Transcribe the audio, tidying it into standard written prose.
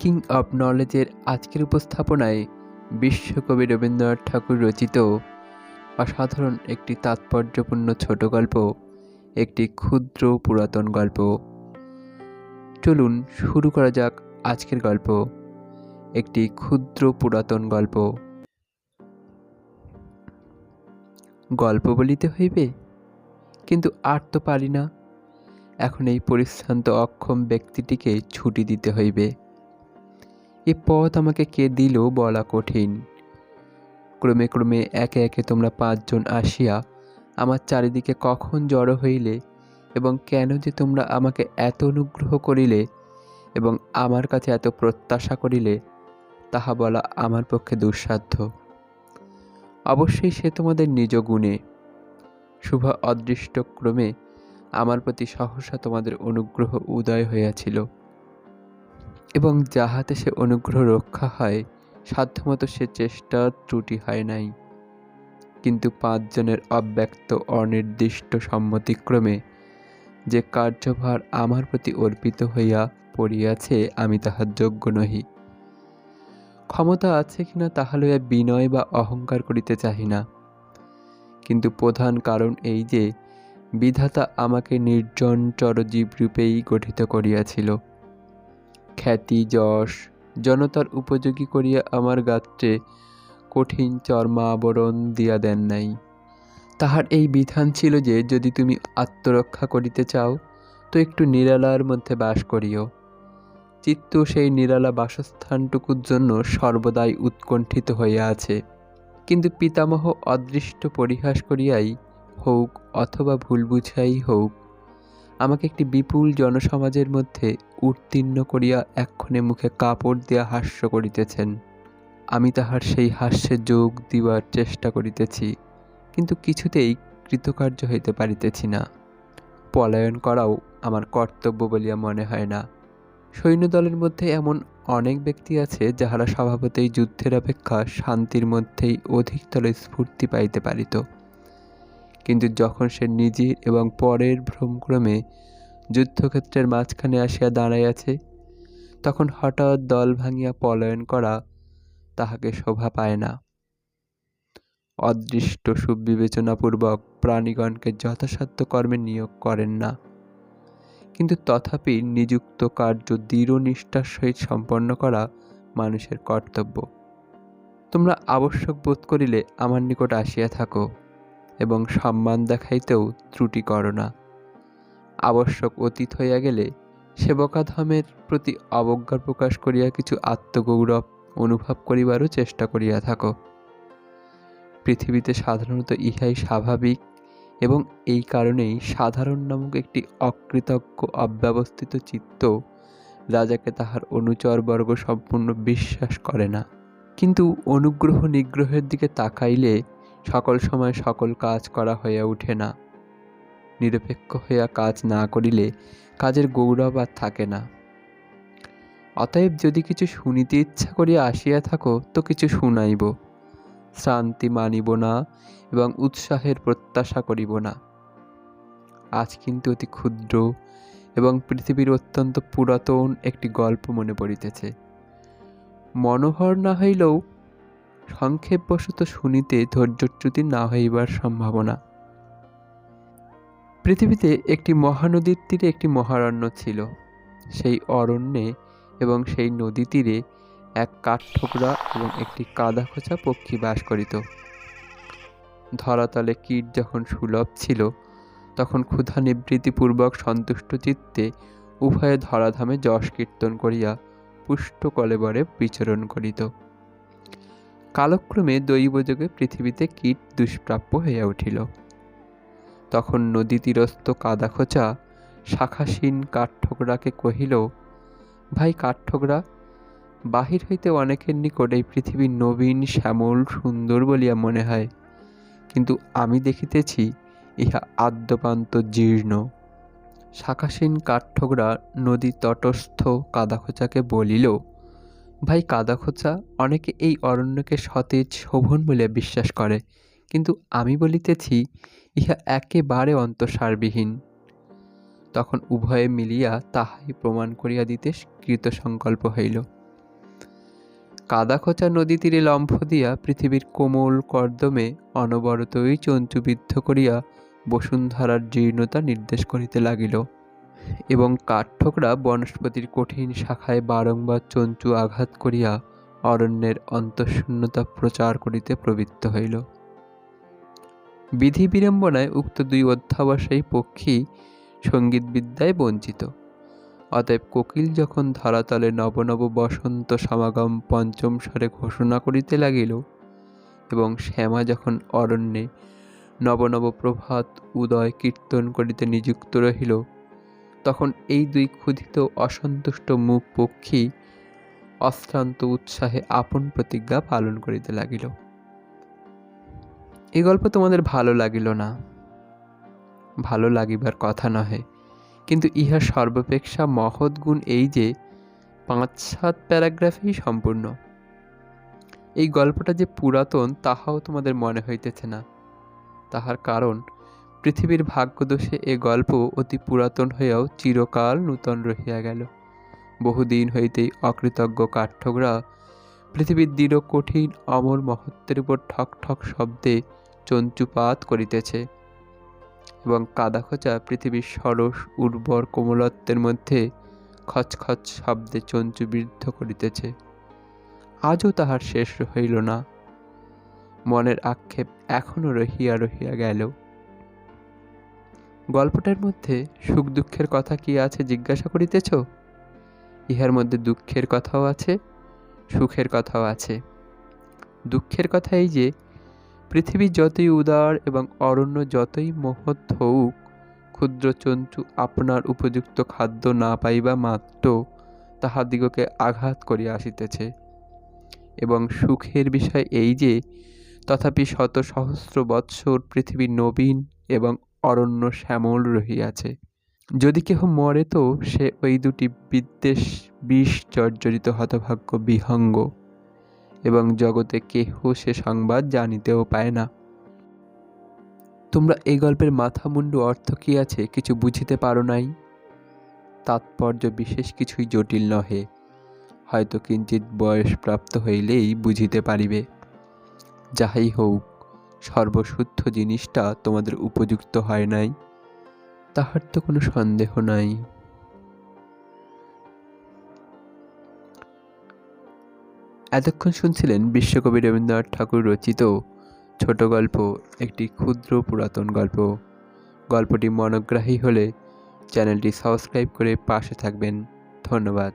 Thinking of নলেজের আজকের উপস্থাপনায় বিশ্বকবি রবীন্দ্রনাথ ঠাকুর রচিত অসাধারণ একটি তাৎপর্যপূর্ণ ছোট গল্প, একটি ক্ষুদ্র পুরাতন গল্প। চলুন শুরু করা যাক আজকের গল্প, একটি ক্ষুদ্র পুরাতন গল্প। গল্প বলিতে হইবে, কিন্তু আর তো পারি না। এখন এই পরিশ্রান্ত অক্ষম ব্যক্তিটিকে ছুটি দিতে হইবে। এ পথ আমাকে কে দিল বলা কঠিন। ক্রমে ক্রমে একে একে তোমরা 5 জন আসিয়া আমার চারিদিকে কখন জড়ো হইলে এবং কেন যে তোমরা আমাকে এত অনুগ্রহ করিলে এবং আমার কাছে এত প্রত্যাশা করিলে, তাহা বলা আমার পক্ষে দুঃসাধ্য। অবশ্যই সে তোমাদের নিজ গুণে। শুভ অদৃষ্টক্রমে আমার প্রতি সহসা তোমাদের অনুগ্রহ উদয় হইয়াছিল, এবং যাহাতে সে অনুগ্রহ রক্ষা হয় সাধ্যমতো সে চেষ্টা ত্রুটি হয় নাই। কিন্তু 5 জনের অব্যক্ত অনির্দিষ্ট সম্মতিক্রমে যে কার্যভার আমার প্রতি অর্পিত হইয়া পড়িয়াছে, আমি তাহার যোগ্য নহি। ক্ষমতা আছে কিনা তাহা লইয়া বিনয় বা অহংকার করিতে চাহি না, কিন্তু প্রধান কারণ এই যে বিধাতা আমাকে নির্জন চরজীবরূপেই গঠিত করিয়াছিল। খ্যাতি যশ জনতার উপযোগী করিয়া আমার গাত্রে কঠিন চর্মাবরণ দিয়া দেন নাই। তাহার এই বিধান ছিল যে যদি তুমি আত্মরক্ষা করিতে চাও তো একটু নিরালার মধ্যে বাস করিও। চিত্ত সেই নিরালা বাসস্থানটুকুর জন্য সর্বদাই উৎকণ্ঠিত হইয়া আছে। কিন্তু পিতামহ অদৃষ্ট পরিহাস করিয়াই হোক অথবা ভুল বুঝাই হোক, আমাকে একটি বিপুল জনসমাজের মধ্যে উত্তীর্ণ করিয়া এক্ষণে মুখে কাপড় দিয়া হাস্য করিতেছেন। আমি তাহার সেই হাস্যে যোগ দিবার চেষ্টা করিতেছি, কিন্তু কিছুতেই কৃতকার্য হইতে পারিতেছি না। পলায়ন করাও আমার কর্তব্য বলিয়া মনে হয় না। সৈন্যদলের মধ্যে এমন অনেক ব্যক্তি আছে যাহারা স্বভাবতই যুদ্ধের অপেক্ষা শান্তির মধ্যেই অধিকতর স্ফূর্তি পাইতে পারিত, কিন্তু যখন সে নিজের এবং পরের ভ্রমক্রমে যুদ্ধক্ষেত্রের মাঝখানে আসিয়া দাঁড়াইয়াছে, তখন হঠাৎ দল ভাঙিয়া পলায়ন করা তাহাকে শোভা পায় না। অদৃষ্ট সুবিবেচনাপূর্বক প্রাণীগণকে যথাসাধ্য কর্মে নিয়োগ করেন না, কিন্তু তথাপি নিযুক্ত কার্য দৃঢ় নিষ্ঠার সহিত সম্পন্ন করা মানুষের কর্তব্য। তোমরা আবশ্যক বোধ করিলে আমার নিকট আসিয়া থাকো এবং সম্মান দেখাইতেও ত্রুটি করো না। আবশ্যক অতীত হইয়া গেলে সেবকাধমের প্রতি অবজ্ঞা প্রকাশ করিয়া কিছু আত্মগৌরব অনুভব করিবারও চেষ্টা করিয়া থাকো। পৃথিবীতে সাধারণত ইহাই স্বাভাবিক, এবং এই কারণেই সাধারণ নামক একটি অকৃতজ্ঞ অব্যবস্থিত চিত্ত রাজাকে তাহার অনুচরবর্গ সম্পূর্ণ বিশ্বাস করে না। কিন্তু অনুগ্রহ নিগ্রহের দিকে তাকাইলে সকল সময় সকল কাজ করা হইয়া ওঠে না। নিরপেক্ষ হইয়া কাজ না করিলে কাজের গৌরব আর থাকে না। অতএব যদি কিছু শুনিতে ইচ্ছা করিয়া আসিয়া থাকো তো কিছু শুনাইব, শ্রান্তি মানিব না এবং উৎসাহের প্রত্যাশা করিব না। আজ কিন্তু অতি ক্ষুদ্র এবং পৃথিবীর অত্যন্ত পুরাতন একটি গল্প মনে পড়িতেছে। মনোহর না হইলেও সংক্ষেপবশত শুনিতে ধৈর্যচ্যুতি না হইবার সম্ভাবনা। পৃথিবীতে একটি মহানদীর তীরে একটি মহারণ্য ছিল। সেই অরণ্যে এবং সেই নদী তীরে এক কাঠঠোকরা এবং একটি কাদাখোঁচা পক্ষী বাস করিত। ধরাতলে কীট যখন সুলভ ছিল, তখন ক্ষুধা নিবৃত্তিপূর্বক সন্তুষ্ট চিত্তে উভয়ে ধরাধামে যশ কীর্তন করিয়া পুষ্ট কলেবরে বিচরণ করিত। কালক্রমে দৈবযোগে পৃথিবীতে কীট দুষ্প্রাপ্য হইয়া উঠিল। তখন নদী তীরস্থ কাদাখোঁচা শাখাসীন কাঠঠোকরাকে কহিল, ভাই কাঠঠোকরা, বাহির হইতে অনেকের নিকট এই পৃথিবী নবীন শ্যামল সুন্দর বলিয়া মনে হয়, কিন্তু আমি দেখিতেছি ইহা আদ্যপান্ত জীর্ণ। শাখাসীন কাঠঠোকরা নদী তটস্থ কাদাখোঁচাকে বলিল, ভাই কাদাখোঁচা, অনেকে এই অরণ্যকে সতেজ শোভন বলিয়া বিশ্বাস করে, কিন্তু আমি বলিতেছি ইহা একেবারে অন্তঃসারবিহীন। তখন উভয়ে মিলিয়া তাহাই প্রমাণ করিয়া দিতে কৃতসংকল্প হইল। কাদাখোঁচা নদী তীরে লম্ফ দিয়া পৃথিবীর কোমল কর্দমে অনবরতই চঞ্চুবিদ্ধ করিয়া বসুন্ধরার জীর্ণতা নির্দেশ করিতে লাগিল, এবং কাঠঠোকরা বনস্পতির কঠিন শাখায় বারংবার চঞ্চু আঘাত করিয়া অরণ্যের অন্তঃশূন্যতা প্রচার করিতে প্রবৃত্ত হইল। বিধি বিড়ম্বনায় উক্ত দুই অধ্যাবসায়ী পক্ষী সঙ্গীতবিদ্যায় বঞ্চিত। অতএব কোকিল যখন ধরাতলে নব নব বসন্ত সমাগম পঞ্চম স্বরে ঘোষণা করিতে লাগিল, এবং শ্যামা যখন অরণ্যে নব নব প্রভাত উদয় কীর্তন করিতে নিযুক্ত রহিল, তখন এই দুই ক্ষুধিত অসন্তুষ্ট মুখ পক্ষী অশ্রান্ত উৎসাহে আপন প্রতিজ্ঞা পালন করিতে লাগিল। এই গল্প তোমাদের ভালো লাগিল না, ভালো লাগিবার কথা নহে, কিন্তু ইহার সর্বাপেক্ষা মহৎ গুণ এই যে 5-7 প্যারাগ্রাফেই সম্পূর্ণ। এই গল্পটা যে পুরাতন তাহাও তোমাদের মনে হইতেছে না। তাহার কারণ পৃথিবীর ভাগ্যদোষে এ গল্প অতি পুরাতন হইয়াও চিরকাল নূতন রহিয়া গেল। বহুদিন হইতেই অকৃতজ্ঞ কাঠঠোকরা পৃথিবীর দৃঢ় কঠিন অমর মহত্বের উপর ঠক ঠক শব্দে চঞ্চুপাত করিতেছে, এবং কাদাখোঁচা পৃথিবীর সরস উর্বর কোমলত্বের মধ্যে খচখচ শব্দে চঞ্চুবিদ্ধ করিতেছে। আজও তাহার শেষ হইল না। মনের আক্ষেপ এখনো রহিয়া রহিয়া গেল। গল্পটার মধ্যে সুখ দুঃখের কথা কি আছে জিজ্ঞাসা করিতেছ? ইহার মধ্যে দুঃখের কথাও আছে, সুখের কথাও আছে। দুঃখের কথা এই যে পৃথিবী যতই উদার এবং অরণ্য যতই মহৎ হউক, ক্ষুদ্র চঞ্চু আপনার উপযুক্ত খাদ্য না পাইবা মাত্র তাহাদিগকে আঘাত করিয়া আসিতেছে। এবং সুখের বিষয় এই যে তথাপি শত সহস্র বৎসর পৃথিবী নবীন এবং অরণ্য শ্যামল রহিয়াছে। যদি কেহ মরে তো সে ওই দুটি বিদ্বেষ বিষ জর্জরিত হতভাগ্য বিহঙ্গ, এবং জগতে কেহ সে সংবাদ জানিতেও পায় না। তোমরা এই গল্পের মাথামুন্ডু অর্থ কি আছে কিছু বুঝিতে পারো নাই। তাৎপর্য বিশেষ কিছুই জটিল নহে, হয়তো কিঞ্চিৎ বয়স প্রাপ্ত হইলেই বুঝিতে পারিবে। যাহাই হোক, সর্বশুদ্ধ জিনিসটা তোমাদের উপযুক্ত হয় নাই, তাহার তো কোনো সন্দেহ নাই। এতক্ষণ শুনছিলেন বিশ্বকবি রবীন্দ্রনাথ ঠাকুর রচিত ছোট গল্প, একটি ক্ষুদ্র পুরাতন গল্প। গল্পটি মনোগ্রাহী হলে চ্যানেলটি সাবস্ক্রাইব করে পাশে থাকবেন। ধন্যবাদ।